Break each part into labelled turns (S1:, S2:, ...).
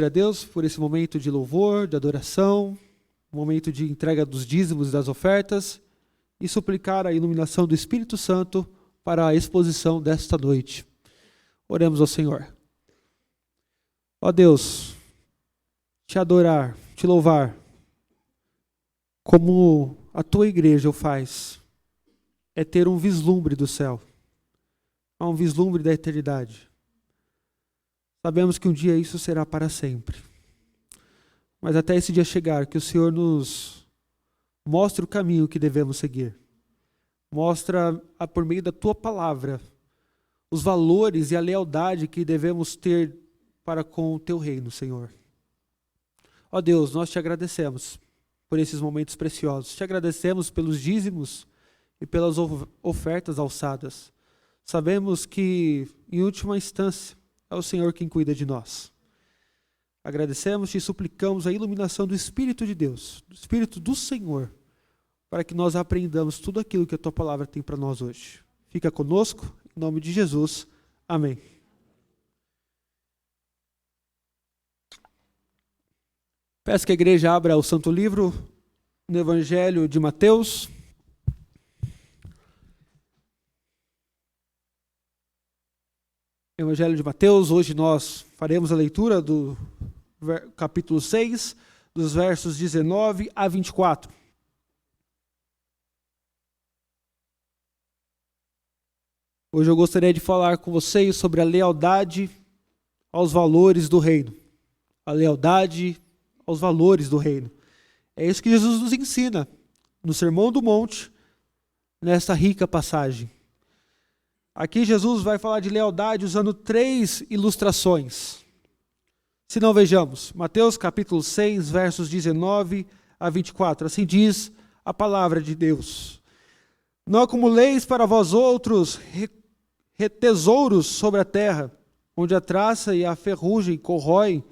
S1: a Deus por esse momento de louvor, de adoração, momento de entrega dos dízimos e das ofertas, e suplicar a iluminação do Espírito Santo para a exposição desta noite. Oremos ao Senhor. Ó Deus, te adorar, te louvar, como a tua igreja o faz, é ter um vislumbre do céu, um vislumbre da eternidade. Sabemos que um dia isso será para sempre. Mas até esse dia chegar, que o Senhor nos mostre o caminho que devemos seguir. Mostra, por meio da tua palavra, os valores e a lealdade que devemos ter para com o teu reino, Senhor. Ó Deus, nós te agradecemos por esses momentos preciosos. Te agradecemos pelos dízimos e pelas ofertas alçadas. Sabemos que, em última instância, é o Senhor quem cuida de nós. Agradecemos e suplicamos a iluminação do Espírito de Deus, do Espírito do Senhor, para que nós aprendamos tudo aquilo que a tua palavra tem para nós hoje. Fica conosco, em nome de Jesus. Amém. Peço que a igreja abra o Santo Livro no Evangelho de Mateus. Evangelho de Mateus, hoje nós faremos a leitura do capítulo 6, dos versos 19 a 24. Hoje eu gostaria de falar com vocês sobre a lealdade aos valores do reino. A lealdade aos valores do reino. É isso que Jesus nos ensina no Sermão do Monte, nesta rica passagem. Aqui Jesus vai falar de lealdade usando 3 ilustrações. Se não, vejamos. Mateus capítulo 6, versos 19 a 24. Assim diz a palavra de Deus. Não acumuleis para vós outros tesouros sobre a terra, onde a traça e a ferrugem corroem,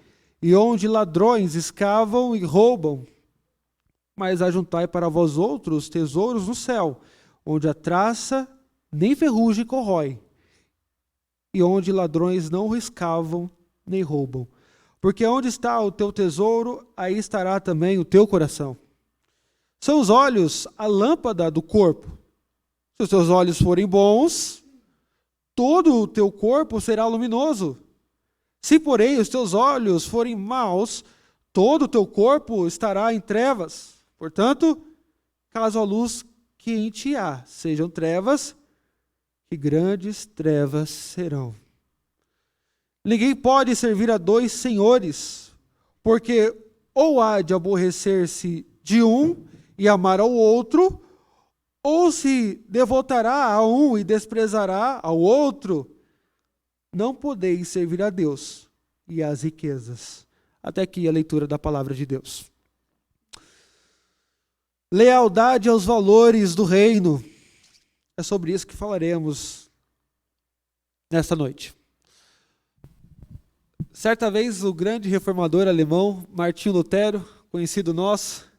S1: e onde ladrões escavam e roubam. Mas ajuntai para vós outros tesouros no céu, onde a traça nem ferrugem corrói, e onde ladrões não escavam nem roubam. Porque onde está o teu tesouro, aí estará também o teu coração. São os olhos a lâmpada do corpo. Se os teus olhos forem bons, todo o teu corpo será luminoso. Se, porém, os teus olhos forem maus, todo o teu corpo estará em trevas. Portanto, caso a luz que em ti há sejam trevas, que grandes trevas serão. Ninguém pode servir a 2 senhores, porque ou há de aborrecer-se de um e amar ao outro, ou se devotará a um e desprezará ao outro. Não podeis servir a Deus e às riquezas. Até aqui a leitura da palavra de Deus. Lealdade aos valores do reino. É sobre isso que falaremos nesta noite. Certa vez o grande reformador alemão, Martinho Lutero, conhecido nosso,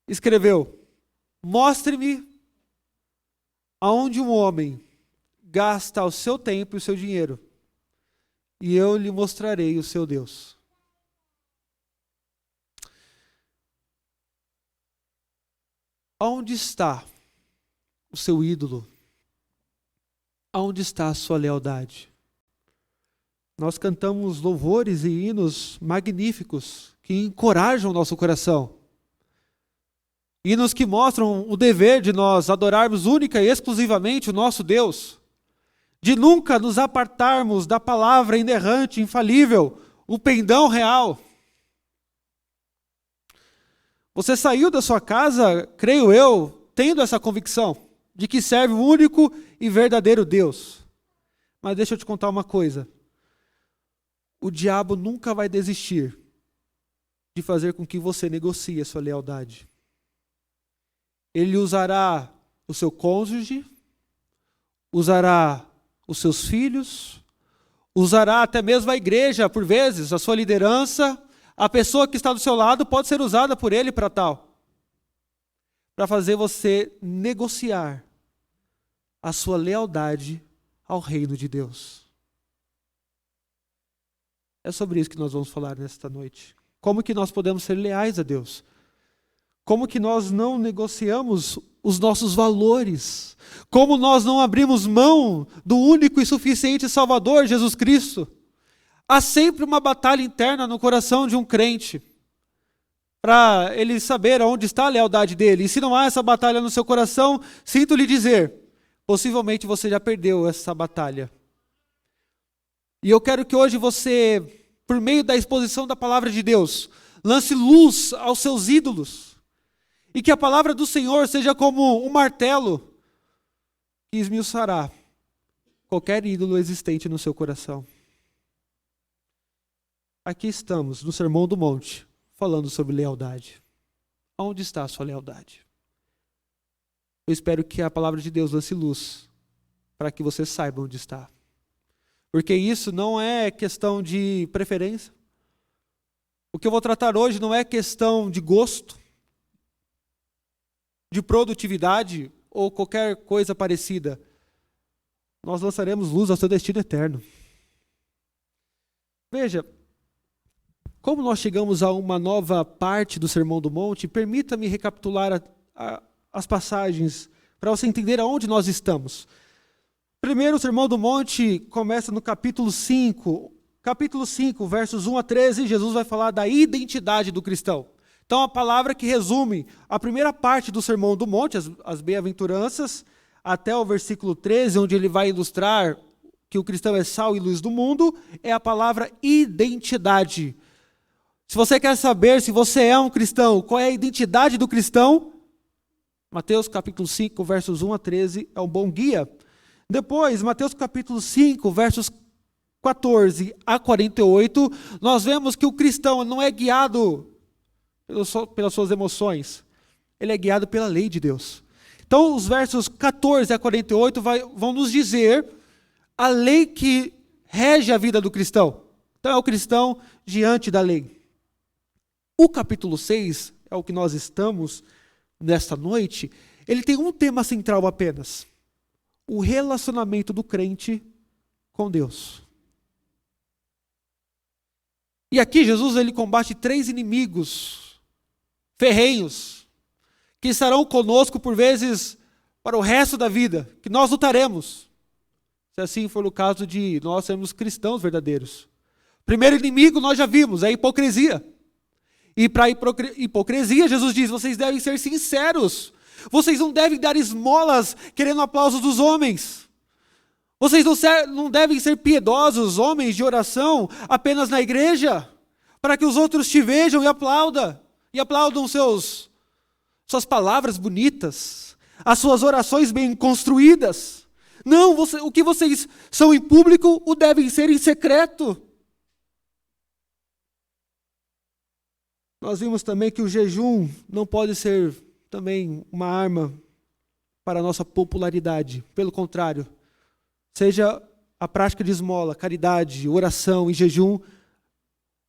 S1: escreveu: mostre-me aonde um homem gasta o seu tempo e o seu dinheiro, e eu lhe mostrarei o seu Deus. Aonde está o seu ídolo? Aonde está a sua lealdade? Nós cantamos louvores e hinos magníficos que encorajam o nosso coração. Hinos que mostram o dever de nós adorarmos única e exclusivamente o nosso Deus. De nunca nos apartarmos da palavra inerrante, infalível, o pendão real. Você saiu da sua casa, creio eu, tendo essa convicção de que serve o único e verdadeiro Deus. Mas deixa eu te contar uma coisa. O diabo nunca vai desistir de fazer com que você negocie a sua lealdade. Ele usará o seu cônjuge, usará os seus filhos, usará até mesmo a igreja, por vezes, a sua liderança, a pessoa que está do seu lado pode ser usada por ele para tal. Para fazer você negociar a sua lealdade ao reino de Deus. É sobre isso que nós vamos falar nesta noite. Como que nós podemos ser leais a Deus? Como que nós não negociamos os nossos valores? Como nós não abrimos mão do único e suficiente Salvador, Jesus Cristo? Há sempre uma batalha interna no coração de um crente, para ele saber onde está a lealdade dele. E se não há essa batalha no seu coração, sinto lhe dizer, possivelmente você já perdeu essa batalha. E eu quero que hoje você, por meio da exposição da palavra de Deus, lance luz aos seus ídolos. E que a palavra do Senhor seja como um martelo que esmiuçará qualquer ídolo existente no seu coração. Aqui estamos, no Sermão do Monte, falando sobre lealdade. Onde está a sua lealdade? Eu espero que a palavra de Deus lance luz para que você saiba onde está. Porque isso não é questão de preferência. O que eu vou tratar hoje não é questão de gosto, de produtividade ou qualquer coisa parecida. Nós lançaremos luz ao seu destino eterno. Veja, como nós chegamos a uma nova parte do Sermão do Monte, permita-me recapitular as passagens para você entender aonde nós estamos. Primeiro, o Sermão do Monte começa no capítulo 5. Capítulo 5, versos 1 a 13, Jesus vai falar da identidade do cristão. Então, a palavra que resume a primeira parte do Sermão do Monte, as bem-aventuranças, até o versículo 13, onde ele vai ilustrar que o cristão é sal e luz do mundo, é a palavra identidade. Se você quer saber se você é um cristão, qual é a identidade do cristão, Mateus capítulo 5, versos 1 a 13, é um bom guia. Depois, Mateus capítulo 5, versos 14 a 48, nós vemos que o cristão não é guiado pelas suas emoções, ele é guiado pela lei de Deus. Então, os versos 14 a 48 vão nos dizer a lei que rege a vida do cristão. Então, é o cristão diante da lei. O capítulo 6, é o que nós estamos nesta noite, ele tem um tema central apenas: o relacionamento do crente com Deus. E aqui Jesus ele combate 3 inimigos ferrenhos, que estarão conosco por vezes para o resto da vida, que nós lutaremos, se assim for o caso de nós sermos cristãos verdadeiros. Primeiro inimigo nós já vimos, é a hipocrisia. E para a hipocrisia, Jesus diz, vocês devem ser sinceros. Vocês não devem dar esmolas querendo aplausos dos homens. Vocês não devem ser piedosos, homens de oração, apenas na igreja, para que os outros te vejam e aplaudam suas palavras bonitas, as suas orações bem construídas. Não, o que vocês são em público, o devem ser em secreto. Nós vimos também que o jejum não pode ser também uma arma para a nossa popularidade. Pelo contrário, seja a prática de esmola, caridade, oração e jejum,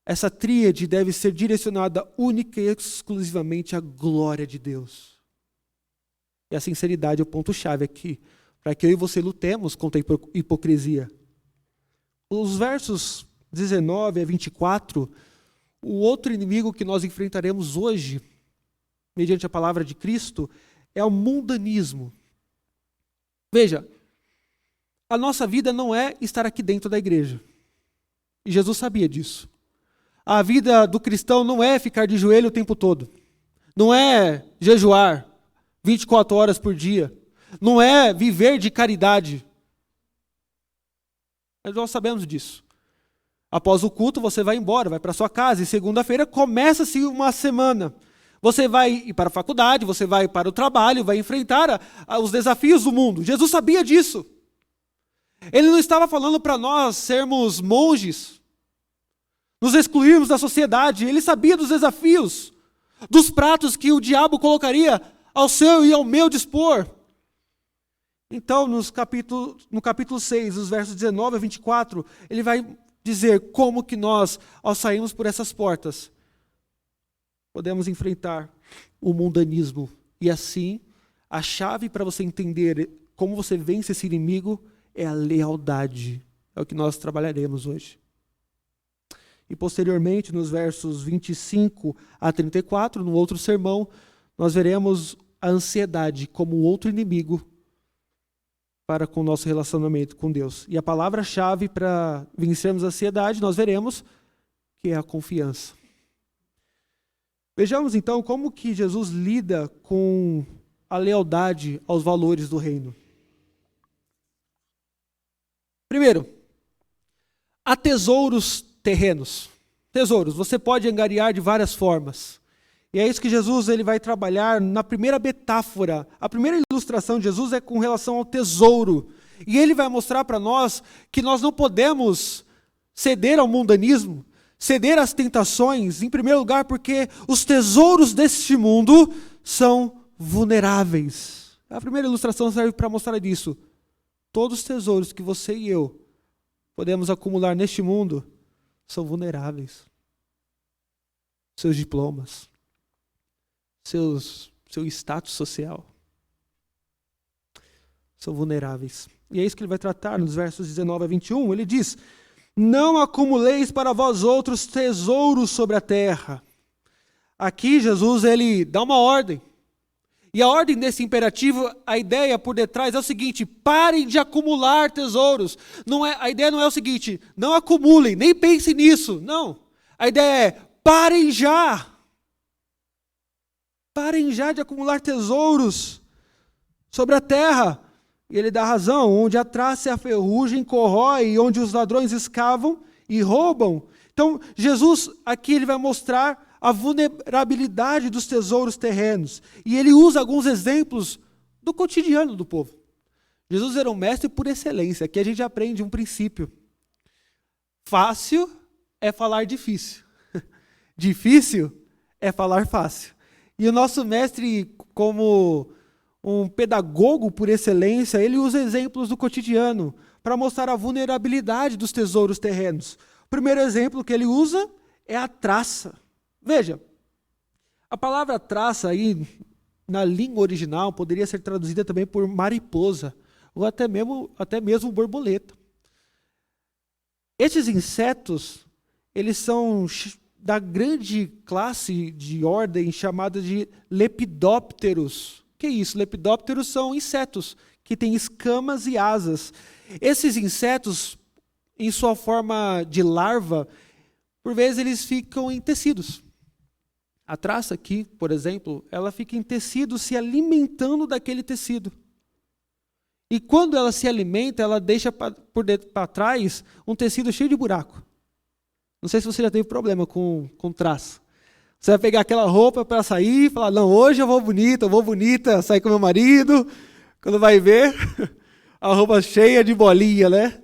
S1: essa tríade deve ser direcionada única e exclusivamente à glória de Deus. E a sinceridade é o ponto-chave aqui, para que eu e você lutemos contra a hipocrisia. Os versos 19 a 24, o outro inimigo que nós enfrentaremos hoje, mediante a palavra de Cristo, é o mundanismo. Veja, a nossa vida não é estar aqui dentro da igreja. E Jesus sabia disso. A vida do cristão não é ficar de joelho o tempo todo. Não é jejuar 24 horas por dia. Não é viver de caridade. Mas nós sabemos disso. Após o culto, você vai embora, vai para sua casa. E segunda-feira começa-se uma semana. Você vai ir para a faculdade, você vai para o trabalho, vai enfrentar os desafios do mundo. Jesus sabia disso. Ele não estava falando para nós sermos monges, nos excluirmos da sociedade. Ele sabia dos desafios, dos pratos que o diabo colocaria ao seu e ao meu dispor. Então, no capítulo 6, os versos 19 a 24, ele vai dizer como que nós, ao sairmos por essas portas, podemos enfrentar o mundanismo. E assim, a chave para você entender como você vence esse inimigo é a lealdade. É o que nós trabalharemos hoje. E posteriormente, nos versos 25 a 34, no outro sermão, nós veremos a ansiedade como outro inimigo para com o nosso relacionamento com Deus. E a palavra-chave para vencermos a ansiedade, nós veremos que é a confiança. Vejamos então como que Jesus lida com a lealdade aos valores do reino. Primeiro, há tesouros terrenos. Tesouros, você pode angariar de várias formas. E é isso que Jesus ele vai trabalhar na primeira metáfora. A primeira ilustração de Jesus é com relação ao tesouro. E ele vai mostrar para nós que nós não podemos ceder ao mundanismo, ceder às tentações, em primeiro lugar, porque os tesouros deste mundo são vulneráveis. A primeira ilustração serve para mostrar isso. Todos os tesouros que você e eu podemos acumular neste mundo são vulneráveis. Seus diplomas, seu status social são vulneráveis. E é isso que ele vai tratar nos versos 19 a 21. Ele diz: não acumuleis para vós outros tesouros sobre a terra. Aqui Jesus ele dá uma ordem. E a ordem desse imperativo, a ideia por detrás é o seguinte: parem de acumular tesouros. A ideia não é o seguinte: não acumulem, nem pensem nisso. Não. A ideia é: parem já. Parem já de acumular tesouros sobre a terra. E ele dá razão: onde a traça e a ferrugem corrói, onde os ladrões escavam e roubam. Então, Jesus aqui ele vai mostrar a vulnerabilidade dos tesouros terrenos. E ele usa alguns exemplos do cotidiano do povo. Jesus era um mestre por excelência. Aqui a gente aprende um princípio. Fácil é falar difícil. Difícil é falar fácil. E o nosso mestre, como um pedagogo por excelência, ele usa exemplos do cotidiano para mostrar a vulnerabilidade dos tesouros terrenos. O primeiro exemplo que ele usa é a traça. Veja, a palavra traça aí, na língua original, poderia ser traduzida também por mariposa, ou até mesmo borboleta. Estes insetos, eles são da grande classe de ordem chamada de lepidópteros. O que é isso? Lepidópteros são insetos que têm escamas e asas. Esses insetos, em sua forma de larva, por vezes eles ficam em tecidos. A traça aqui, por exemplo, ela fica em tecido se alimentando daquele tecido. E quando ela se alimenta, ela deixa para trás um tecido cheio de buraco. Não sei se você já teve problema com traça. Você vai pegar aquela roupa para sair e falar: não, hoje eu vou bonita, sair com meu marido. Quando vai ver, a roupa cheia de bolinha, né?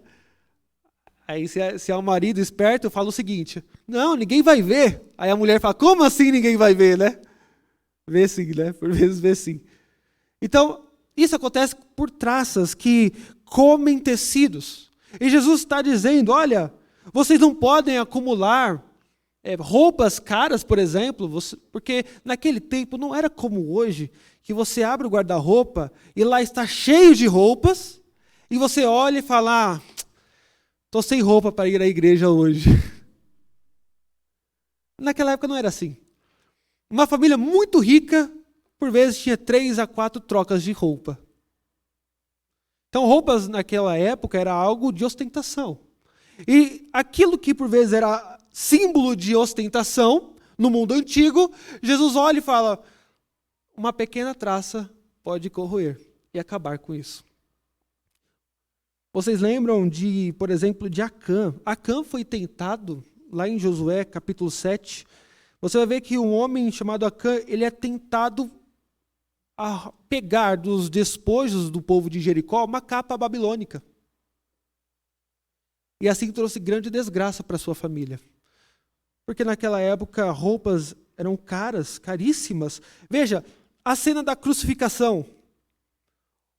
S1: Aí se é um marido esperto, eu falo o seguinte: não, ninguém vai ver. Aí a mulher fala: como assim ninguém vai ver, né? Vê sim, né? Por vezes vê sim. Então, isso acontece por traças que comem tecidos. E Jesus está dizendo: olha, vocês não podem acumular roupas caras, por exemplo, porque naquele tempo não era como hoje, que você abre o guarda-roupa e lá está cheio de roupas, e você olha e fala: estou sem roupa para ir à igreja hoje. Naquela época não era assim. Uma família muito rica, por vezes, tinha 3 a 4 trocas de roupa. Então, roupas naquela época era algo de ostentação. E aquilo que por vezes era símbolo de ostentação, no mundo antigo, Jesus olha e fala: uma pequena traça pode corroer e acabar com isso. Vocês lembram por exemplo, de Acã? Acã foi tentado, lá em Josué, capítulo 7. Você vai ver que um homem chamado Acã, ele é tentado a pegar dos despojos do povo de Jericó uma capa babilônica. E assim trouxe grande desgraça para sua família. Porque naquela época roupas eram caras, caríssimas. Veja, a cena da crucificação.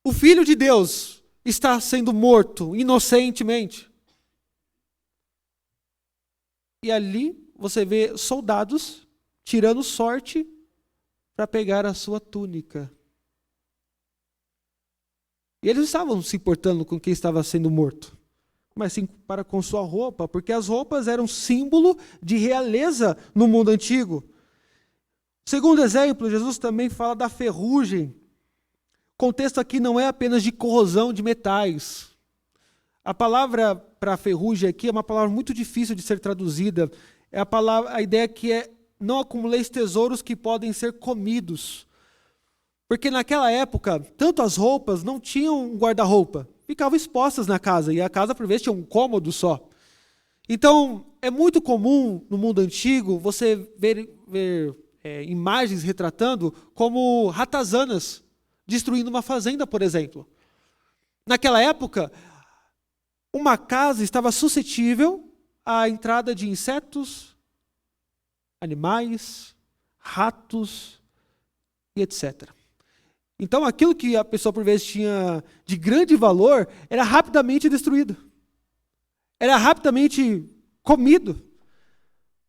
S1: O Filho de Deus está sendo morto inocentemente. E ali você vê soldados tirando sorte para pegar a sua túnica. E eles estavam se importando com quem estava sendo morto. mas sim para com sua roupa, porque as roupas eram símbolo de realeza no mundo antigo. Segundo exemplo, Jesus também fala da ferrugem. O contexto aqui não é apenas de corrosão de metais. A palavra para ferrugem aqui é uma palavra muito difícil de ser traduzida. A ideia que é: não acumuleis tesouros que podem ser comidos. Porque naquela época, tanto as roupas não tinham um guarda-roupa, ficavam expostas na casa, e a casa por vezes tinha um cômodo só. Então, é muito comum no mundo antigo você ver imagens retratando como ratazanas destruindo uma fazenda, por exemplo. Naquela época, uma casa estava suscetível à entrada de insetos, animais, ratos e etc. Então, aquilo que a pessoa por vezes tinha de grande valor era rapidamente destruído. Era rapidamente comido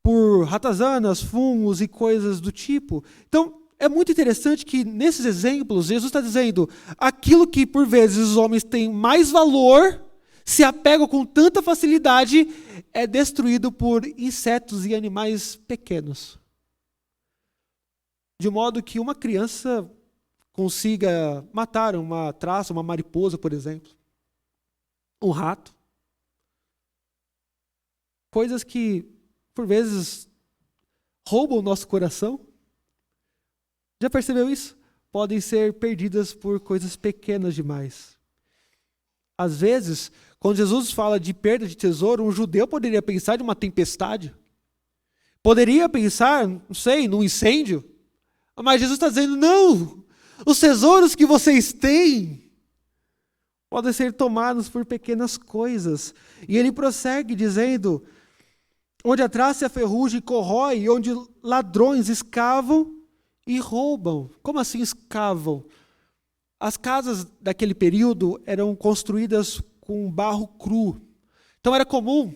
S1: por ratazanas, fungos e coisas do tipo. Então, é muito interessante que nesses exemplos, Jesus está dizendo: aquilo que por vezes os homens têm mais valor, se apegam com tanta facilidade, é destruído por insetos e animais pequenos. De modo que uma criança consiga matar uma traça, uma mariposa, por exemplo, um rato. Coisas que, por vezes, roubam o nosso coração. Já percebeu isso? Podem ser perdidas por coisas pequenas demais. Às vezes, quando Jesus fala de perda de tesouro, um judeu poderia pensar em uma tempestade. Poderia pensar, não sei, num incêndio. Mas Jesus está dizendo: não! Os tesouros que vocês têm podem ser tomados por pequenas coisas. E ele prossegue dizendo: onde a traça e a ferrugem corrói, onde ladrões escavam e roubam. Como assim escavam? As casas daquele período eram construídas com barro cru. Então era comum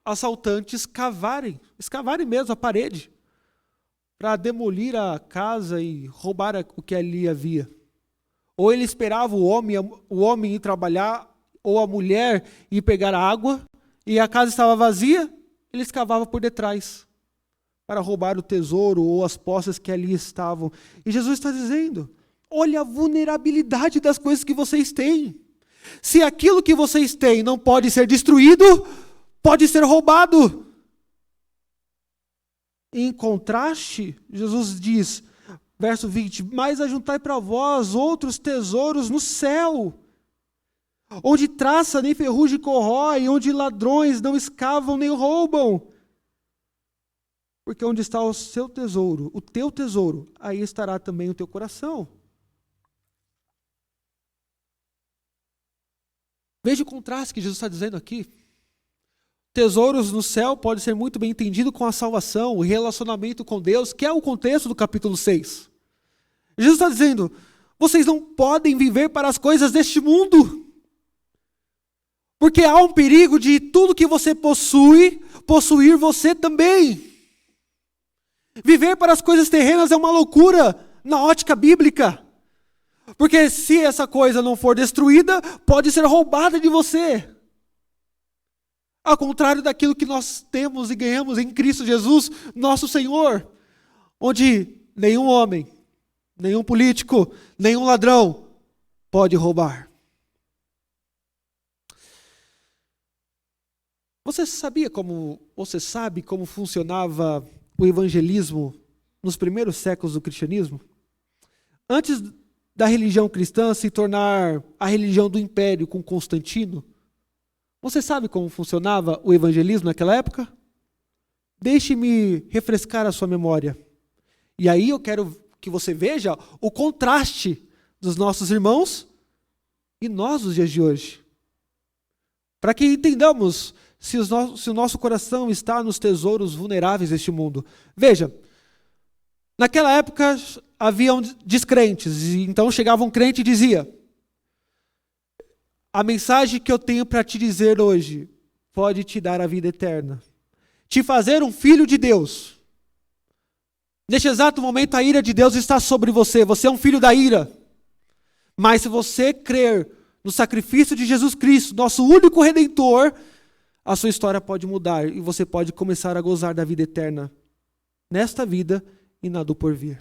S1: assaltantes escavarem mesmo a parede, para demolir a casa e roubar o que ali havia. Ou ele esperava o homem ir trabalhar, ou a mulher ir pegar a água, e a casa estava vazia, ele escavava por detrás, para roubar o tesouro ou as posses que ali estavam. E Jesus está dizendo: olha a vulnerabilidade das coisas que vocês têm. Se aquilo que vocês têm não pode ser destruído, pode ser roubado. Em contraste, Jesus diz, verso 20: mas ajuntai para vós outros tesouros no céu, onde traça nem ferrugem corrói, onde ladrões não escavam nem roubam. Porque onde está o seu tesouro, o teu tesouro, aí estará também o teu coração. Veja o contraste que Jesus está dizendo aqui. Tesouros no céu pode ser muito bem entendido com a salvação, o relacionamento com Deus, que é o contexto do capítulo 6. Jesus está dizendo: vocês não podem viver para as coisas deste mundo, porque há um perigo de tudo que você possui, possuir você também. Viver para as coisas terrenas é uma loucura na ótica bíblica, porque se essa coisa não for destruída, pode ser roubada de você. Ao contrário daquilo que nós temos e ganhamos em Cristo Jesus, nosso Senhor, onde nenhum homem, nenhum político, nenhum ladrão pode roubar. Você sabe como funcionava o evangelismo nos primeiros séculos do cristianismo? Antes da religião cristã se tornar a religião do império com Constantino, você sabe como funcionava o evangelismo naquela época? Deixe-me refrescar a sua memória. E aí eu quero que você veja o contraste dos nossos irmãos e nós nos dias de hoje. Para que entendamos se o nosso coração está nos tesouros vulneráveis deste mundo. Veja, naquela época haviam descrentes, e então chegava um crente e dizia: a mensagem que eu tenho para te dizer hoje pode te dar a vida eterna, te fazer um filho de Deus. Neste exato momento a ira de Deus está sobre você, você é um filho da ira. Mas se você crer no sacrifício de Jesus Cristo, nosso único Redentor, a sua história pode mudar e você pode começar a gozar da vida eterna, nesta vida e na do porvir.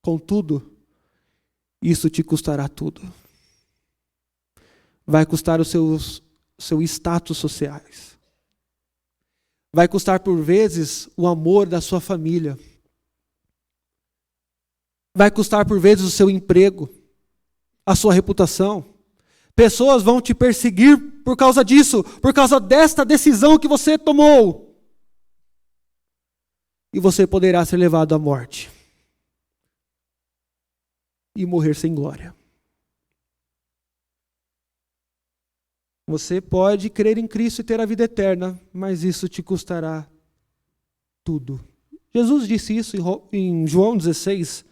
S1: Contudo, isso te custará tudo. Vai custar os seus status sociais. Vai custar, por vezes, o amor da sua família. Vai custar, por vezes, o seu emprego, a sua reputação. Pessoas vão te perseguir por causa disso, por causa desta decisão que você tomou. E você poderá ser levado à morte. E morrer sem glória. Você pode crer em Cristo e ter a vida eterna, mas isso te custará tudo. Jesus disse isso em João 16,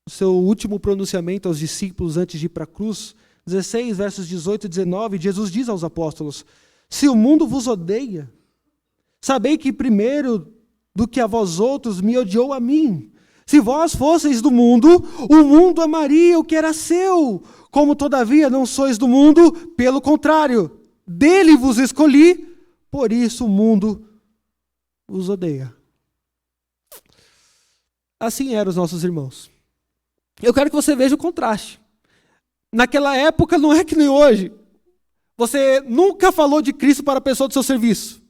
S1: o seu último pronunciamento aos discípulos antes de ir para a cruz. 16, versos 18 e 19, Jesus diz aos apóstolos: se o mundo vos odeia, sabei que primeiro do que a vós outros me odiou a mim. Se vós fosseis do mundo, o mundo amaria o que era seu. Como todavia não sois do mundo, pelo contrário, dele vos escolhi, por isso o mundo vos odeia. Assim eram os nossos irmãos. Eu quero que você veja o contraste. Naquela época não é que nem hoje. Você nunca falou de Cristo para a pessoa do seu serviço.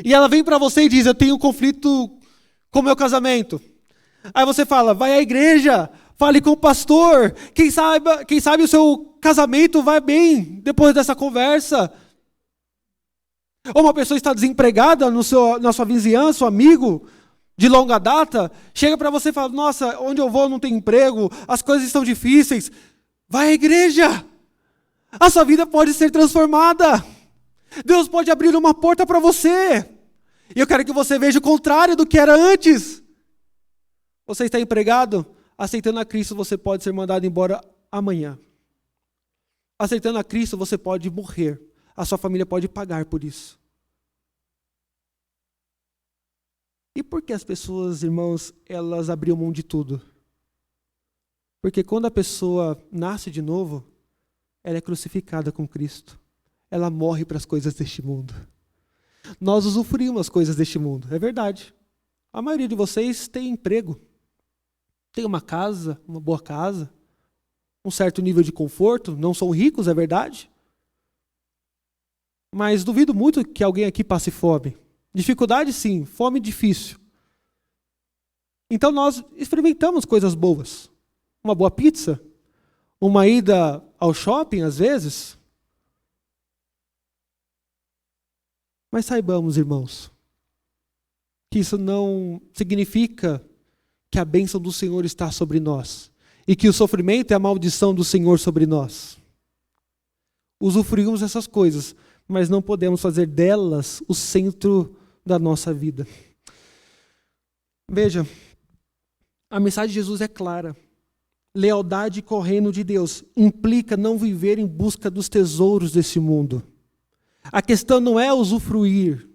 S1: E ela vem para você e diz: eu tenho um conflito com o meu casamento. Aí você fala: vai à igreja, fale com o pastor. Quem sabe o seu casamento vai bem depois dessa conversa. Ou uma pessoa está desempregada na sua vizinhança, um amigo de longa data, chega para você e fala: nossa, onde eu vou não tem emprego, as coisas estão difíceis. Vai à igreja. A sua vida pode ser transformada. Deus pode abrir uma porta para você. E eu quero que você veja o contrário do que era antes. Você está empregado? Aceitando a Cristo, você pode ser mandado embora amanhã. Aceitando a Cristo, você pode morrer. A sua família pode pagar por isso. E por que as pessoas, irmãos, elas abriam mão de tudo? Porque quando a pessoa nasce de novo, ela é crucificada com Cristo. Ela morre para as coisas deste mundo. Nós usufruímos as coisas deste mundo, é verdade. A maioria de vocês tem emprego. Tem uma casa, uma boa casa, um certo nível de conforto, não são ricos, é verdade. Mas duvido muito que alguém aqui passe fome. Dificuldade sim, fome difícil. Então nós experimentamos coisas boas. Uma boa pizza, uma ida ao shopping às vezes. Mas saibamos, irmãos, que isso não significa que a bênção do Senhor está sobre nós e que o sofrimento é a maldição do Senhor sobre nós. Usufruímos essas coisas, mas não podemos fazer delas o centro da nossa vida. Veja, a mensagem de Jesus é clara. Lealdade com o reino de Deus implica não viver em busca dos tesouros desse mundo. A questão não é usufruir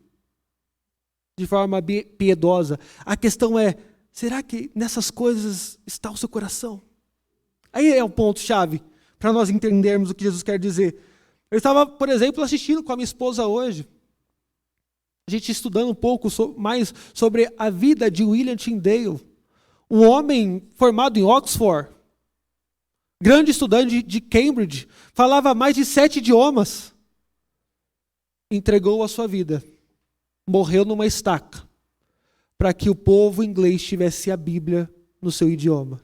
S1: de forma piedosa. A questão é: será que nessas coisas está o seu coração? Aí é o ponto-chave para nós entendermos o que Jesus quer dizer. Eu estava, por exemplo, assistindo com a minha esposa hoje. A gente estudando um pouco mais sobre a vida de William Tyndale. Um homem formado em Oxford. Grande estudante de Cambridge. Falava mais de 7 idiomas. Entregou a sua vida. Morreu numa estaca. Para que o povo inglês tivesse a Bíblia no seu idioma.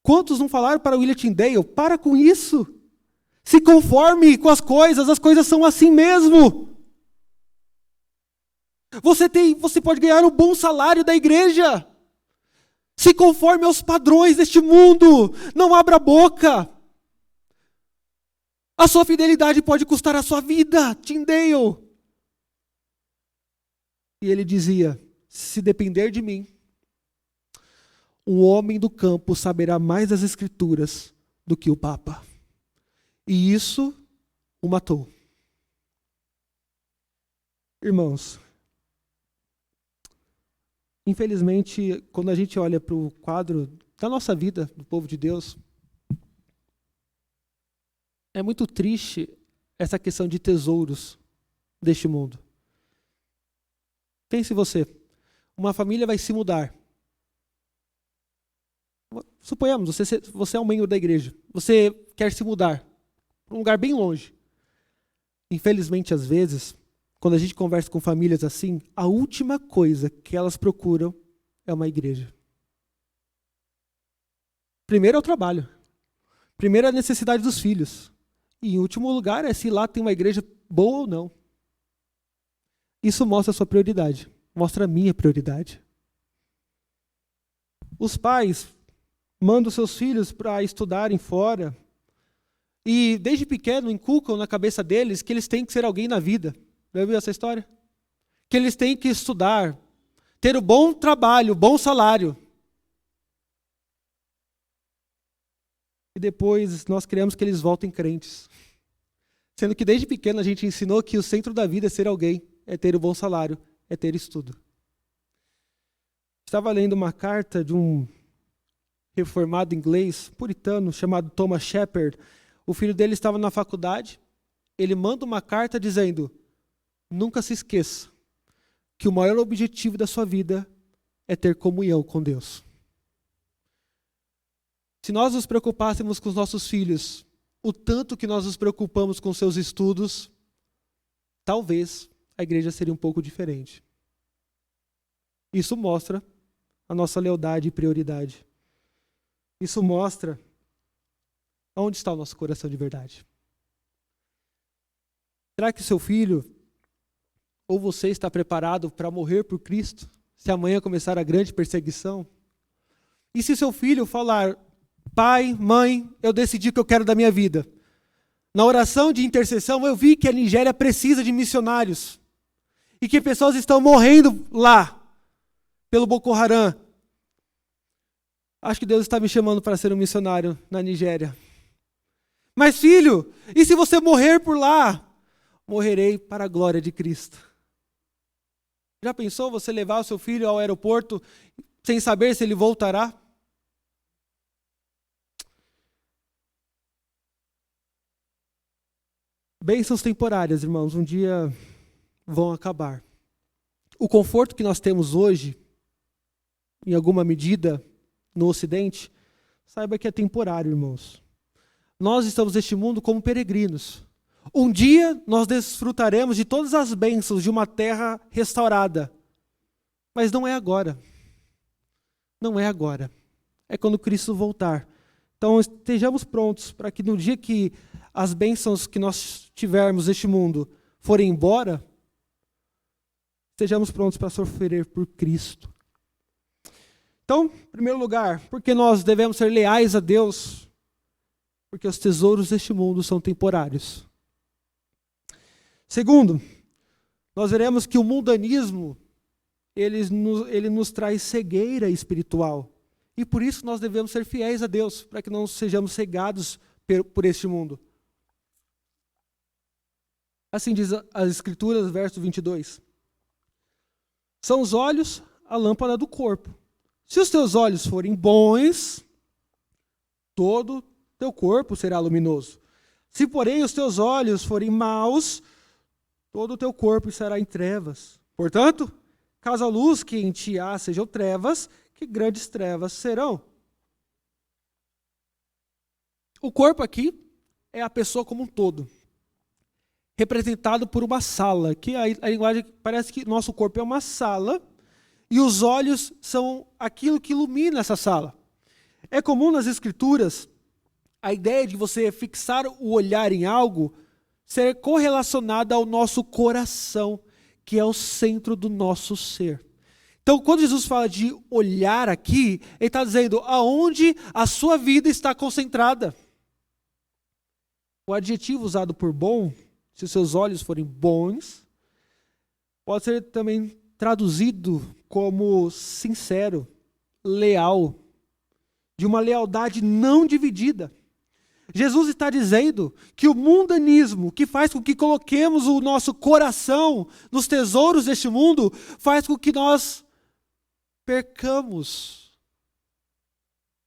S1: Quantos não falaram para William Tyndale? Para com isso. Se conforme com as coisas são assim mesmo. Você pode ganhar um bom salário da igreja. Se conforme aos padrões deste mundo. Não abra a boca. A sua fidelidade pode custar a sua vida, Tyndale. E ele dizia: se depender de mim, um homem do campo saberá mais das Escrituras do que o Papa. E isso o matou. Irmãos, infelizmente, quando a gente olha para o quadro da nossa vida, do povo de Deus, é muito triste essa questão de tesouros deste mundo. Pense você, uma família vai se mudar. Suponhamos, você é um membro da igreja, você quer se mudar para um lugar bem longe. Infelizmente, às vezes, quando a gente conversa com famílias assim, a última coisa que elas procuram é uma igreja. Primeiro é o trabalho. Primeiro é a necessidade dos filhos. E em último lugar é se lá tem uma igreja boa ou não. Isso mostra a sua prioridade. Mostra a minha prioridade. Os pais mandam seus filhos para estudarem fora. E desde pequeno inculcam na cabeça deles que eles têm que ser alguém na vida. Já ouviu essa história? Que eles têm que estudar, ter um bom trabalho, bom salário. E depois nós queremos que eles voltem crentes. Sendo que desde pequeno a gente ensinou que o centro da vida é ser alguém, é ter um bom salário, é ter estudo. Estava lendo uma carta de um reformado inglês, puritano, chamado Thomas Shepard. O filho dele estava na faculdade. Ele manda uma carta dizendo: nunca se esqueça que o maior objetivo da sua vida é ter comunhão com Deus. Se nós nos preocupássemos com os nossos filhos, o tanto que nós nos preocupamos com seus estudos, talvez a igreja seria um pouco diferente. Isso mostra a nossa lealdade e prioridade. Isso mostra onde está o nosso coração de verdade. Será que seu filho ou você está preparado para morrer por Cristo, se amanhã começar a grande perseguição? E se seu filho falar: pai, mãe, eu decidi o que eu quero da minha vida. Na oração de intercessão, eu vi que a Nigéria precisa de missionários. E que pessoas estão morrendo lá, pelo Boko Haram. Acho que Deus está me chamando para ser um missionário na Nigéria. Mas filho, e se você morrer por lá? Morrerei para a glória de Cristo. Já pensou você levar o seu filho ao aeroporto sem saber se ele voltará? Bênçãos temporárias, irmãos, um dia vão acabar. O conforto que nós temos hoje, em alguma medida, no Ocidente, saiba que é temporário, irmãos. Nós estamos neste mundo como peregrinos. Um dia nós desfrutaremos de todas as bênçãos de uma terra restaurada. Mas não é agora. Não é agora. É quando Cristo voltar. Então estejamos prontos para que no dia que as bênçãos que nós tivermos neste mundo forem embora, estejamos prontos para sofrer por Cristo. Então, em primeiro lugar, porque nós devemos ser leais a Deus? Porque os tesouros deste mundo são temporários. Segundo, nós veremos que o mundanismo, ele nos traz cegueira espiritual. E por isso nós devemos ser fiéis a Deus, para que não sejamos cegados por este mundo. Assim diz as Escrituras, verso 22. São os olhos a lâmpada do corpo. Se os teus olhos forem bons, todo teu corpo será luminoso. Se, porém, os teus olhos forem maus, todo o teu corpo estará em trevas. Portanto, caso a luz que em ti há sejam trevas, que grandes trevas serão. O corpo aqui é a pessoa como um todo, representado por uma sala, que a linguagem parece que nosso corpo é uma sala, e os olhos são aquilo que ilumina essa sala. É comum nas Escrituras a ideia de você fixar o olhar em algo ser correlacionada ao nosso coração, que é o centro do nosso ser. Então, quando Jesus fala de olhar aqui, ele está dizendo aonde a sua vida está concentrada. O adjetivo usado por bom, se os seus olhos forem bons, pode ser também traduzido como sincero, leal, de uma lealdade não dividida. Jesus está dizendo que o mundanismo, que faz com que coloquemos o nosso coração nos tesouros deste mundo, faz com que nós percamos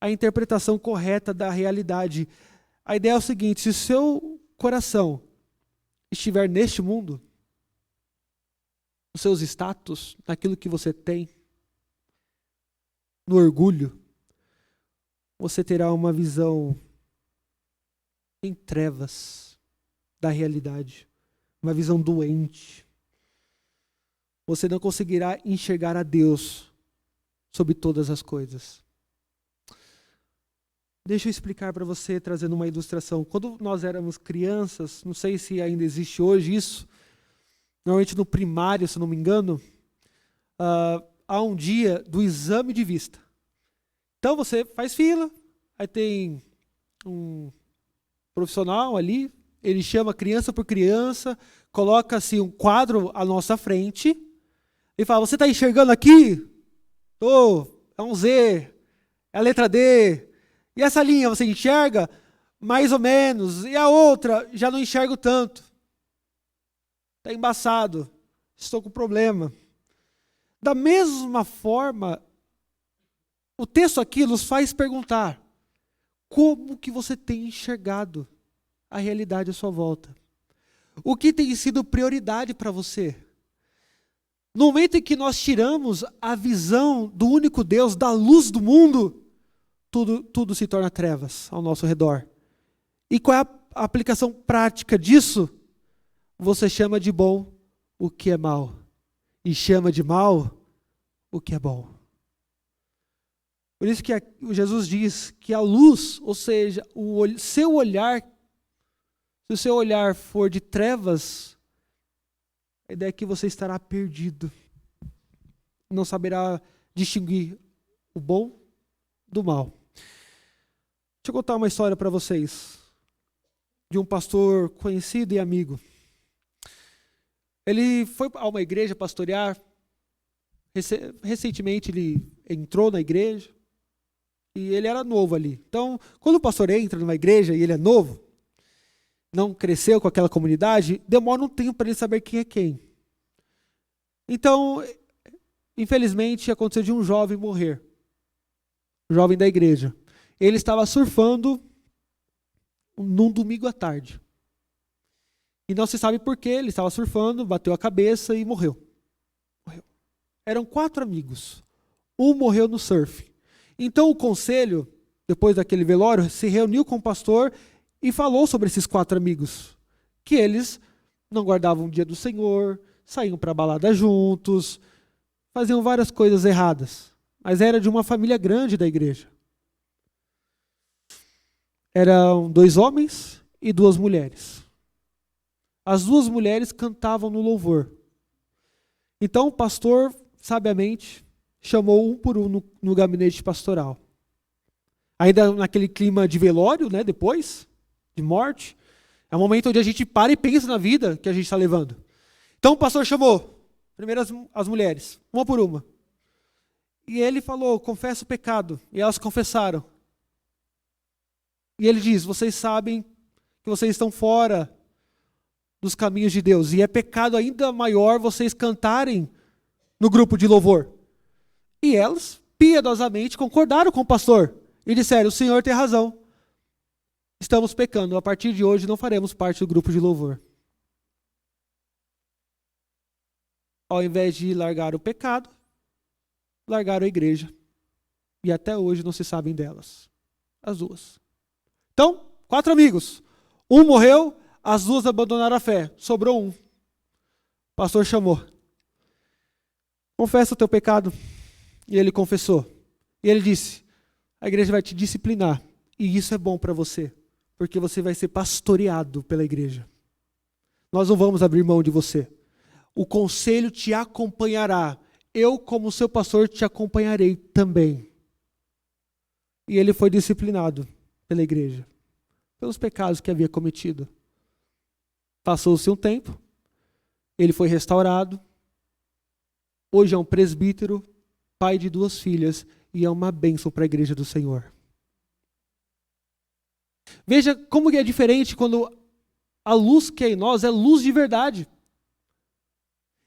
S1: a interpretação correta da realidade. A ideia é o seguinte: se o seu coração estiver neste mundo, nos seus status, naquilo que você tem, no orgulho, você terá uma visão em trevas da realidade, uma visão doente. Você não conseguirá enxergar a Deus sobre todas as coisas. Deixa eu explicar para você, trazendo uma ilustração. Quando nós éramos crianças, não sei se ainda existe hoje isso, normalmente no primário, se não me engano, há um dia do exame de vista. Então você faz fila, aí tem um profissional ali, ele chama criança por criança, coloca assim um quadro à nossa frente e fala: você está enxergando aqui? Tô, é um Z, é a letra D. E essa linha você enxerga? Mais ou menos. E a outra, já não enxergo tanto. Está embaçado. Estou com problema. Da mesma forma, o texto aqui nos faz perguntar: como que você tem enxergado a realidade à sua volta? O que tem sido prioridade para você? No momento em que nós tiramos a visão do único Deus, da luz do mundo, tudo se torna trevas ao nosso redor. E qual é a aplicação prática disso? Você chama de bom o que é mal, e chama de mal o que é bom. Por isso que Jesus diz que a luz, ou seja, seu olhar, se o seu olhar for de trevas, a ideia é que você estará perdido. Não saberá distinguir o bom do mal. Deixa eu contar uma história para vocês, de um pastor conhecido e amigo. Ele foi a uma igreja pastorear, recentemente ele entrou na igreja, e ele era novo ali. Então, quando o pastor entra numa igreja e ele é novo, não cresceu com aquela comunidade, demora um tempo para ele saber quem é quem. Então, infelizmente, aconteceu de um jovem morrer, um jovem da igreja. Ele estava surfando num domingo à tarde. E não se sabe por quê, ele estava surfando, bateu a cabeça e morreu. Eram 4 amigos. Um morreu no surf. Então o conselho, depois daquele velório, se reuniu com o pastor e falou sobre esses 4 amigos. Que eles não guardavam o dia do Senhor, saíam para a balada juntos, faziam várias coisas erradas. Mas era de uma família grande da igreja. Eram 2 homens e 2 mulheres. As 2 mulheres cantavam no louvor. Então o pastor, sabiamente, chamou um por um no gabinete pastoral. Ainda naquele clima de velório, né, depois de morte, é um momento onde a gente para e pensa na vida que a gente está levando. Então o pastor chamou, primeiro as mulheres, uma por uma. E ele falou: confessa o pecado. E elas confessaram. E ele diz: vocês sabem que vocês estão fora dos caminhos de Deus. E é pecado ainda maior vocês cantarem no grupo de louvor. E elas, piedosamente, concordaram com o pastor. E disseram: o senhor tem razão. Estamos pecando. A partir de hoje não faremos parte do grupo de louvor. Ao invés de largar o pecado, largaram a igreja. E até hoje não se sabem delas. As 2. Então, 4 amigos. Um morreu, as 2 abandonaram a fé. Sobrou um. O pastor chamou: confessa o teu pecado. E ele confessou. E ele disse: a igreja vai te disciplinar. E isso é bom para você, porque você vai ser pastoreado pela igreja. Nós não vamos abrir mão de você. O conselho te acompanhará. Eu, como seu pastor, te acompanharei também. E ele foi disciplinado pela igreja, pelos pecados que havia cometido. Passou-se um tempo, ele foi restaurado. Hoje é um presbítero, pai de 2 filhas, e é uma bênção para a igreja do Senhor. Veja como que é diferente quando a luz que é em nós é luz de verdade.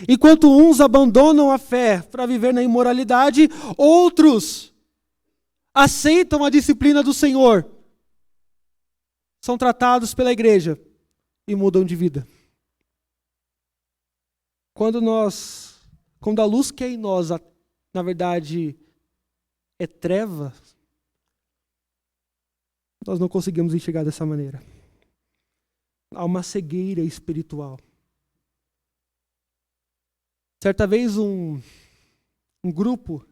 S1: Enquanto uns abandonam a fé para viver na imoralidade, outros aceitam a disciplina do Senhor, são tratados pela igreja e mudam de vida. quando a luz que é em nós, na verdade, é treva, nós não conseguimos enxergar dessa maneira. Há uma cegueira espiritual. Certa vez um grupo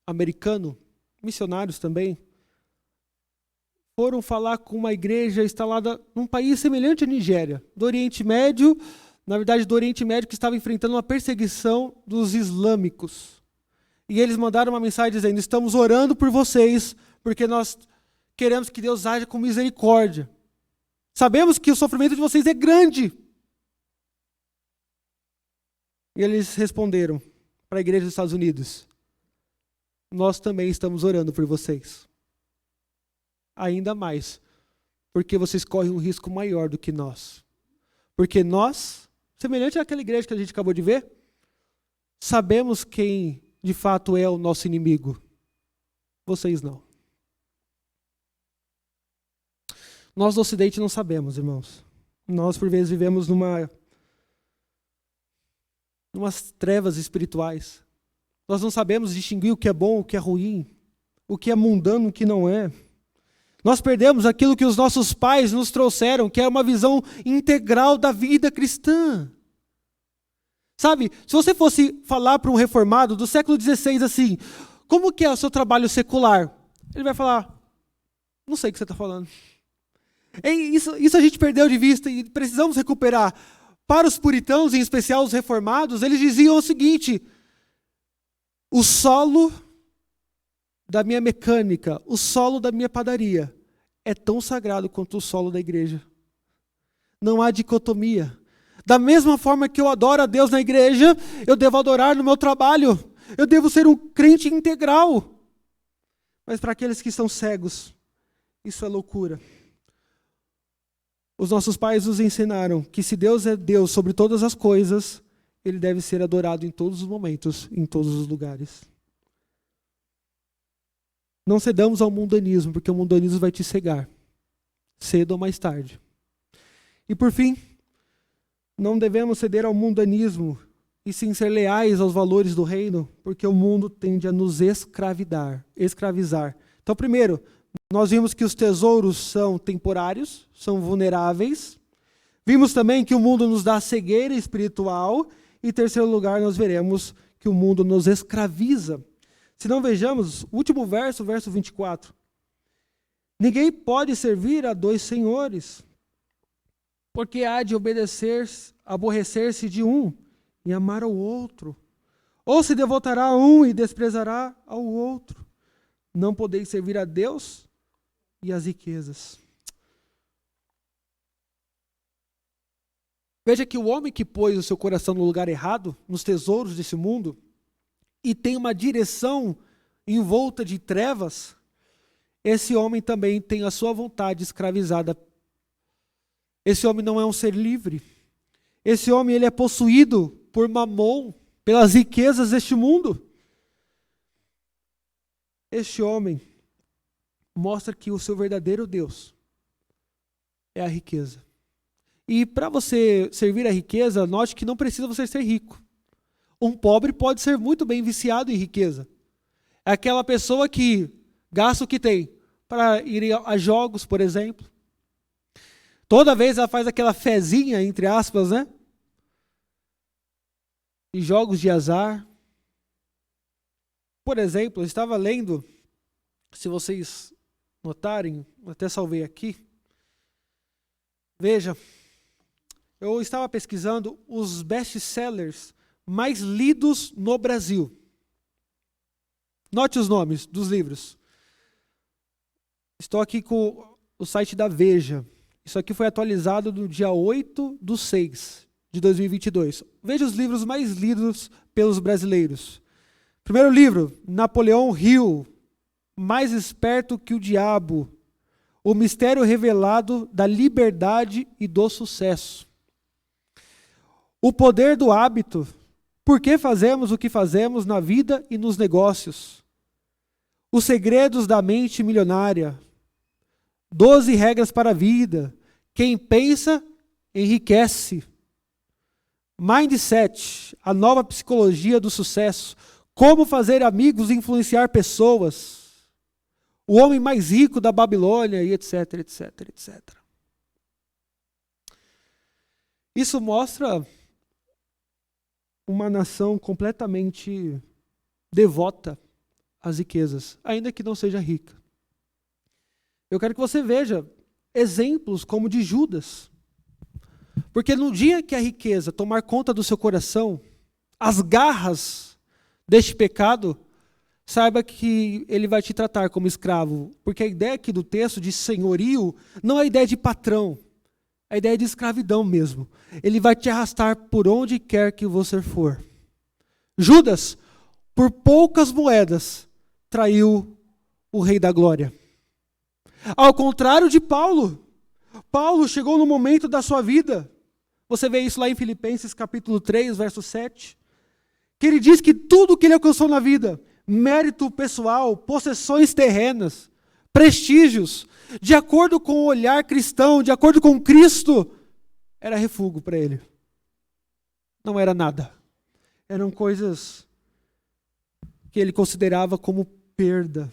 S1: americano, missionários também, foram falar com uma igreja instalada num país semelhante à Nigéria, do Oriente Médio, na verdade do Oriente Médio, que estava enfrentando uma perseguição dos islâmicos. E eles mandaram uma mensagem dizendo: estamos orando por vocês, porque nós queremos que Deus haja com misericórdia. Sabemos que o sofrimento de vocês é grande. E eles responderam para a igreja dos Estados Unidos: nós também estamos orando por vocês. Ainda mais, porque vocês correm um risco maior do que nós. Porque nós, semelhante àquela igreja que a gente acabou de ver, sabemos quem de fato é o nosso inimigo. Vocês não. Nós do Ocidente não sabemos, irmãos. Nós, por vezes, vivemos numas trevas espirituais. Nós não sabemos distinguir o que é bom, o que é ruim, o que é mundano, o que não é. Nós perdemos aquilo que os nossos pais nos trouxeram, que é uma visão integral da vida cristã. Sabe, se você fosse falar para um reformado do século XVI assim, como que é o seu trabalho secular? Ele vai falar: não sei o que você está falando. Isso a gente perdeu de vista e precisamos recuperar. Para os puritanos, em especial os reformados, eles diziam o seguinte: o solo da minha mecânica, o solo da minha padaria é tão sagrado quanto o solo da igreja. Não há dicotomia. Da mesma forma que eu adoro a Deus na igreja, eu devo adorar no meu trabalho. Eu devo ser um crente integral. Mas para aqueles que são cegos, isso é loucura. Os nossos pais nos ensinaram que se Deus é Deus sobre todas as coisas, Ele deve ser adorado em todos os momentos, em todos os lugares. Não cedamos ao mundanismo, porque o mundanismo vai te cegar, cedo ou mais tarde. E por fim, não devemos ceder ao mundanismo e sim ser leais aos valores do reino, porque o mundo tende a nos escravizar. Então, primeiro, nós vimos que os tesouros são temporários, são vulneráveis. Vimos também que o mundo nos dá cegueira espiritual. E em terceiro lugar, nós veremos que o mundo nos escraviza. Se não vejamos, último verso, verso 24. Ninguém pode servir a dois senhores, porque há de aborrecer-se de um e amar ao outro. Ou se devotará a um e desprezará ao outro. Não podeis servir a Deus e às riquezas. Veja que o homem que pôs o seu coração no lugar errado, nos tesouros desse mundo, e tem uma direção envolta de trevas, esse homem também tem a sua vontade escravizada. Esse homem não é um ser livre. Esse homem ele é possuído por Mamon, pelas riquezas deste mundo. Este homem mostra que o seu verdadeiro Deus é a riqueza. E para você servir a riqueza, note que não precisa você ser rico. Um pobre pode ser muito bem viciado em riqueza. É aquela pessoa que gasta o que tem para ir a jogos, por exemplo. Toda vez ela faz aquela fezinha, entre aspas, né? E jogos de azar. Por exemplo, eu estava lendo, se vocês notarem, até salvei aqui. Veja, eu estava pesquisando os best-sellers mais lidos no Brasil. Note os nomes dos livros. Estou aqui com o site da Veja. Isso aqui foi atualizado no dia 8/6 de 2022. Veja os livros mais lidos pelos brasileiros. Primeiro livro, Napoleão Hill, Mais Esperto que o Diabo. O mistério revelado da liberdade e do sucesso. O poder do hábito. Por que fazemos o que fazemos na vida e nos negócios? Os segredos da mente milionária. 12 regras para a vida. Quem pensa, enriquece. Mindset, a nova psicologia do sucesso. Como fazer amigos e influenciar pessoas. O homem mais rico da Babilônia, e etc, etc, etc. Isso mostra uma nação completamente devota às riquezas, ainda que não seja rica. Eu quero que você veja exemplos como de Judas. Porque no dia que a riqueza tomar conta do seu coração, as garras deste pecado, saiba que ele vai te tratar como escravo. Porque a ideia aqui do texto de senhorio não é a ideia de patrão, é a ideia de escravidão mesmo. Ele vai te arrastar por onde quer que você for. Judas, por poucas moedas, traiu o Rei da Glória. Ao contrário de Paulo, Paulo chegou no momento da sua vida, você vê isso lá em Filipenses capítulo 3, verso 7, que ele diz que tudo que ele alcançou na vida, mérito pessoal, possessões terrenas, prestígios, de acordo com o olhar cristão, de acordo com Cristo, era refúgio para ele. Não era nada. Eram coisas que ele considerava como perda.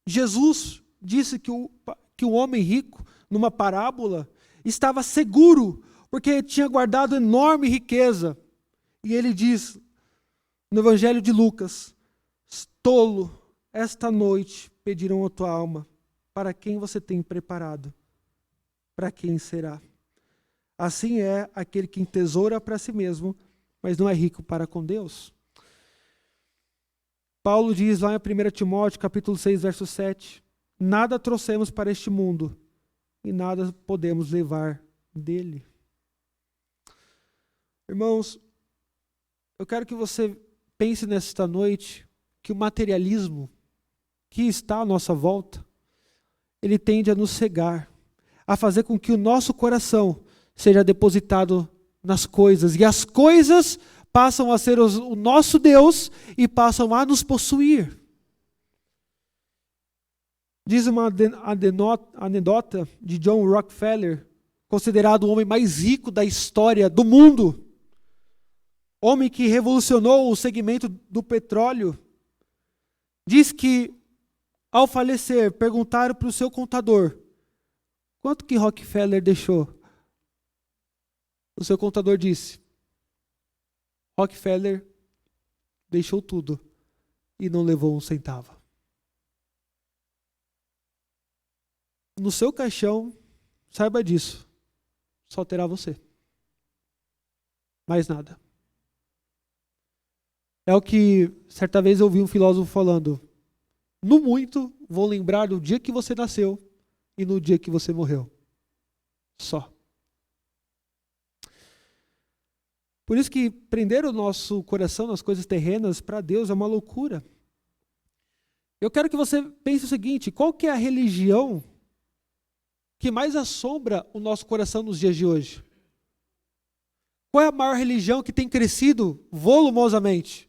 S1: Jesus disse que o homem rico, numa parábola, estava seguro, porque tinha guardado enorme riqueza. E ele diz, no Evangelho de Lucas, tolo, esta noite pedirão a tua alma, para quem você tem preparado, para quem será. Assim é aquele que entesoura para si mesmo, mas não é rico para com Deus. Paulo diz lá em 1 Timóteo, capítulo 6, verso 7, nada trouxemos para este mundo, e nada podemos levar dele. Irmãos, eu quero que você pense nesta noite que o materialismo que está à nossa volta, ele tende a nos cegar, a fazer com que o nosso coração seja depositado nas coisas, e as coisas passam a ser o nosso Deus e passam a nos possuir. Diz uma anedota de John Rockefeller, considerado o homem mais rico da história do mundo, homem que revolucionou o segmento do petróleo, diz que, ao falecer, perguntaram para o seu contador, quanto que Rockefeller deixou? O seu contador disse, Rockefeller deixou tudo e não levou um centavo. No seu caixão, saiba disso, só terá você. Mais nada. É o que certa vez eu ouvi um filósofo falando, no muito vou lembrar do dia que você nasceu e no dia que você morreu. Só. Por isso que prender o nosso coração nas coisas terrenas para Deus é uma loucura. Eu quero que você pense o seguinte, qual que é a religião que mais assombra o nosso coração nos dias de hoje? Qual é a maior religião que tem crescido volumosamente?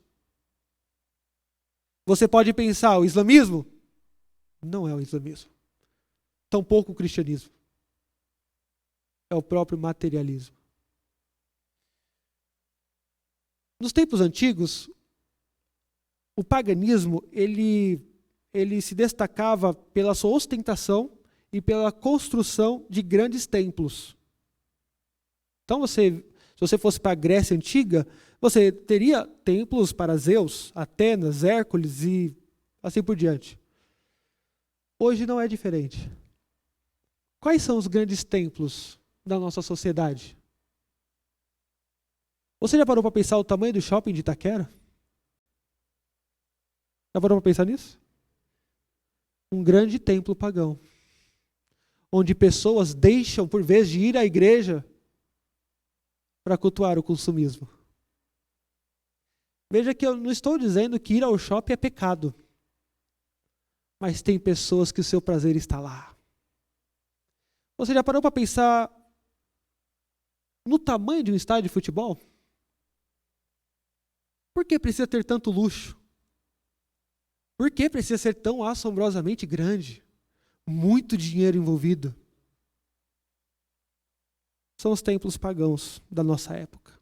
S1: Você pode pensar, o islamismo? Não é o islamismo. Tampouco o cristianismo. É o próprio materialismo. Nos tempos antigos, o paganismo, ele se destacava pela sua ostentação e pela construção de grandes templos. Então, se você fosse para a Grécia Antiga, você teria templos para Zeus, Atenas, Hércules e assim por diante. Hoje não é diferente. Quais são os grandes templos da nossa sociedade? Você já parou para pensar o tamanho do shopping de Itaquera? Já parou para pensar nisso? Um grande templo pagão, onde pessoas deixam, por vez de ir à igreja, para cultuar o consumismo. Veja que eu não estou dizendo que ir ao shopping é pecado, mas tem pessoas que o seu prazer está lá. Você já parou para pensar no tamanho de um estádio de futebol? Por que precisa ter tanto luxo? Por que precisa ser tão assombrosamente grande? Muito dinheiro envolvido. São os templos pagãos da nossa época.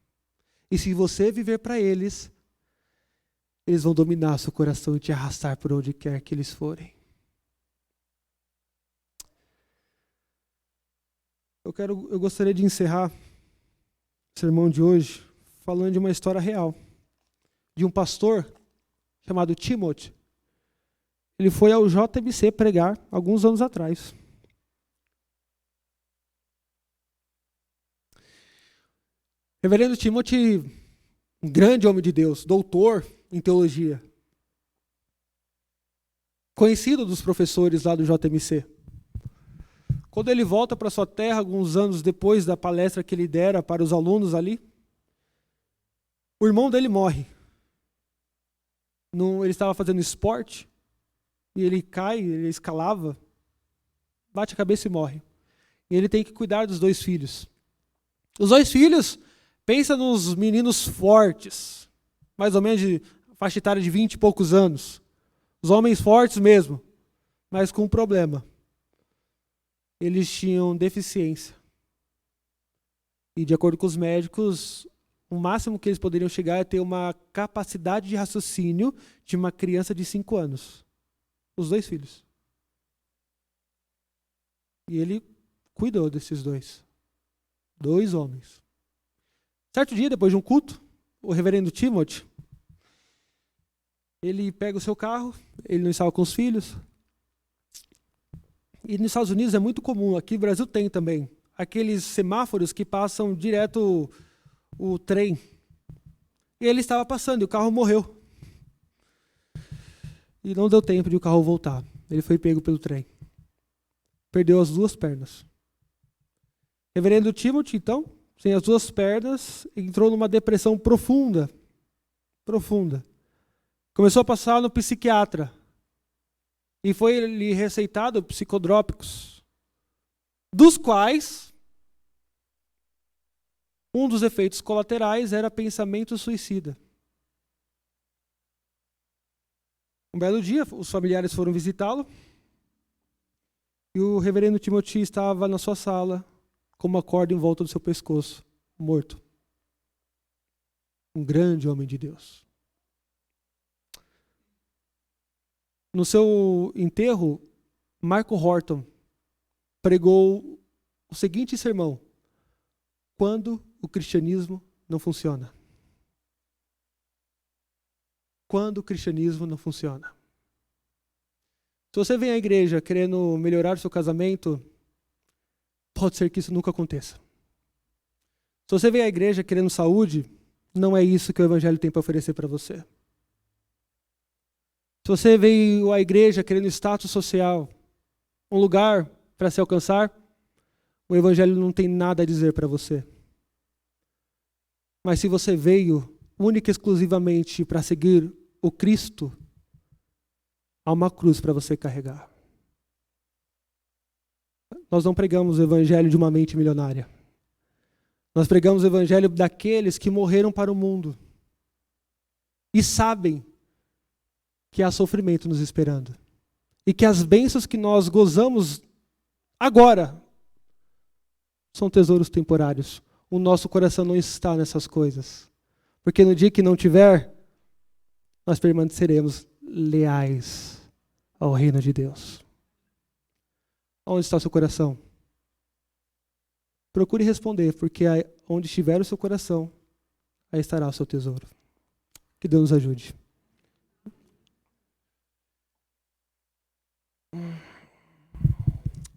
S1: E se você viver para eles, eles vão dominar seu coração e te arrastar por onde quer que eles forem. Eu gostaria de encerrar o sermão de hoje falando de uma história real, de um pastor chamado Timothy. Ele foi ao JMC pregar alguns anos atrás. Reverendo Timothy, um grande homem de Deus, doutor em teologia, conhecido dos professores lá do JMC. Quando ele volta para sua terra, alguns anos depois da palestra que ele dera para os alunos ali, o irmão dele morre. Ele estava fazendo esporte, e ele cai, ele escalava, bate a cabeça e morre. E ele tem que cuidar dos 2 filhos. Os 2 filhos, pensa nos meninos fortes, mais ou menos de faixa etária de 20 e poucos anos. Os homens fortes mesmo, mas com um problema. Eles tinham deficiência. E de acordo com os médicos, o máximo que eles poderiam chegar é ter uma capacidade de raciocínio de uma criança de 5 anos. Os 2 filhos. E ele cuidou desses 2 homens. Certo dia, depois de um culto, o reverendo Timothy, ele pega o seu carro, ele não estava com os filhos. E nos Estados Unidos é muito comum, aqui no Brasil tem também, aqueles semáforos que passam direto o trem. E ele estava passando e o carro morreu. E não deu tempo de o carro voltar. Ele foi pego pelo trem. Perdeu as 2 pernas. Reverendo Timothy, então, sem as 2 pernas, entrou numa depressão profunda. Profunda. Começou a passar no psiquiatra. E foi-lhe receitado psicodrópicos, dos quais um dos efeitos colaterais era pensamento suicida. Um belo dia, os familiares foram visitá-lo e o reverendo Timothy estava na sua sala com uma corda em volta do seu pescoço, morto. Um grande homem de Deus. No seu enterro, Marco Horton pregou o seguinte sermão: quando o cristianismo não funciona. Quando o cristianismo não funciona. Se você vem à igreja querendo melhorar o seu casamento, pode ser que isso nunca aconteça. Se você vem à igreja querendo saúde, não é isso que o evangelho tem para oferecer para você. Se você veio à igreja querendo status social, um lugar para se alcançar, o evangelho não tem nada a dizer para você. Mas se você veio única e exclusivamente para seguir o Cristo, há uma cruz para você carregar. Nós não pregamos o evangelho de uma mente milionária. Nós pregamos o evangelho daqueles que morreram para o mundo e sabem que há sofrimento nos esperando. E que as bênçãos que nós gozamos agora são tesouros temporários. O nosso coração não está nessas coisas. Porque no dia que não tiver, nós permaneceremos leais ao reino de Deus. Onde está o seu coração? Procure responder, porque onde estiver o seu coração, aí estará o seu tesouro. Que Deus nos ajude.